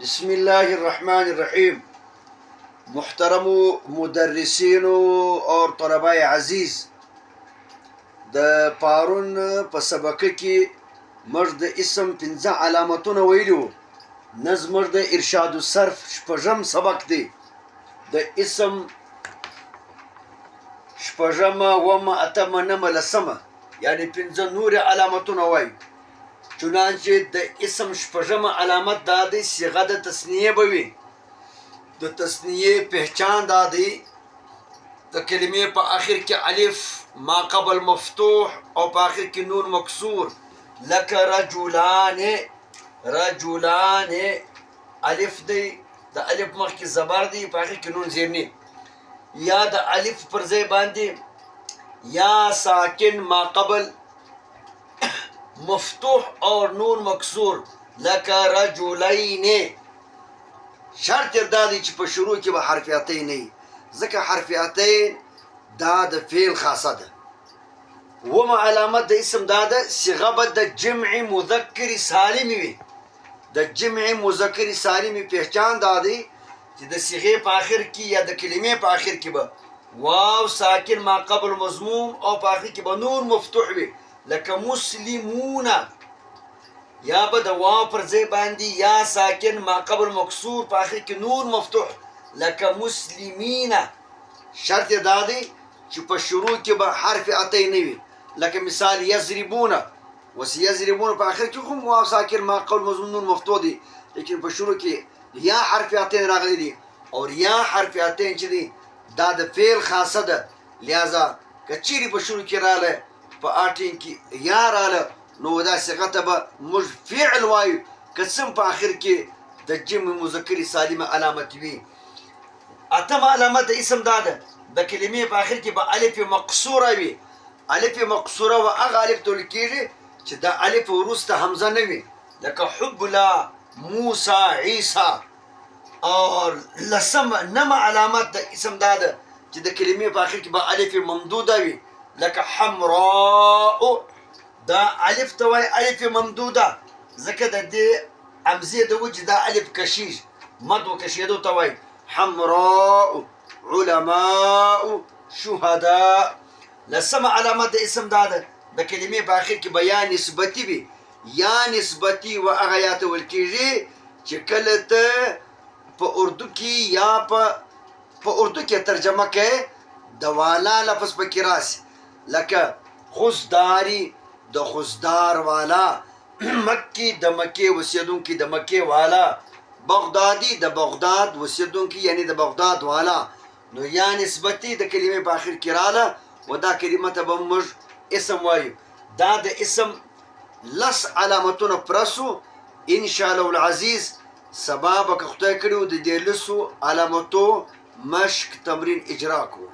بسم الله الرحمن الرحیم. محترم مدرسینو اور طلباء عزیز، د پارون په سبق کې موږ د اسم 15 علامتونه ویلو. نن زموږ د ارشاد الصرف شپږم سبق دی. د اسم شپږمه، اوومه، اتمه، نهمه، لسمه، یعنی 15 نور علامتونه وایو. چنانچه د اسم شپږمه علامت دا دی صيغه د تثنیه به وي. د تثنیه پہچان دا دی د کلمې په آخر کې الف ما قبل مفتوح او په آخر کې نون مکسور، لکه رجلان. رجلان الف دی، د الف مخکې زبر دی، په آخر کې نون زیرنی. یا د الف پر ځای باندې یا ساکن ما قبل مفتوح اور نون مکسور، لکه رجلین. شرط دا دی چې په شروع کې به حرف عطین نه وي، ځکه حرف عطین دا د فعل خاصه ده. اوومه علامت د اسم دا ده صيغه به د جمع مذکر سالم وي. د جمع مذکر سالم پہچان دا دی چې د صيغې په آخر کې یا د کلمې په آخر کې به واو ساکن ما قبل مضموم او په آخر کې به نون مفتوح وي، لکه مسلمون. یا به د واو پر ځای باندې یا ساکن ما قبل مکسور په آخر کې نون مفتوح، لکه مسلمین. شرط دا دی چې په شروع کې به حرف عطی نه وي، لکه مثال یضربون. وس یضربون په آخر کې هم واو ساکن ما قبل مضموم نون مفتوح دی، لیکن په شروع کې یا حرف عطی راغلی دی. اور یا حرف عطی چې دی دا د فعل خاصه ده، لہذا که چیرې په شروع کې رااله په آټین کې یا رااله نو دا صيغه ته به موږ فعل وایو، که څه په آخر کې د جمع مذکر سالمه علامت وي. اتمه علامت د اسم دا ده د کلمې په آخر کې به الف مقصوره وي. الف مقصوره و هغه الف ته ویل کېږي چې د الف وروسته حمزه نه وي، لکه حبلا، موسی، عیسی. اور نهمه علامت د اسم دا ده چې د کلمې په آخر کې به الف ممدوده وي، لکه حمراء. دا الف ته وایي الف ممدوده، ځکه د دې همزې د وجې دا الف کشیش مد و کشیدو ته وایي. حمراء، علماء، شهداء. لسمه علامت د اسم دا ده د کلمې په آخر کې به یا نسبتي وي. یا نسبتي و هغه یا ته ویل کېږي چې کله ته په اردو کې یا په اردو کې ترجمه کوي د والا لفظ پکې راسي، لکه خزداري د خزدار والا، مکی د مکې اوسېدونکي د مکې والا، بغدادي د بغداد اوسېدونکي یعنی د بغداد والا. نو یا نسبتي د کلمې په آخر کې رااله و دا کلمه ته به موږ اسم وایو. دا د اسم لس علامتونه پرسو. انشاءالله العزیز سبا به که خدای کړي د دې لسو علامتو مشق تمرین اجرا کوو.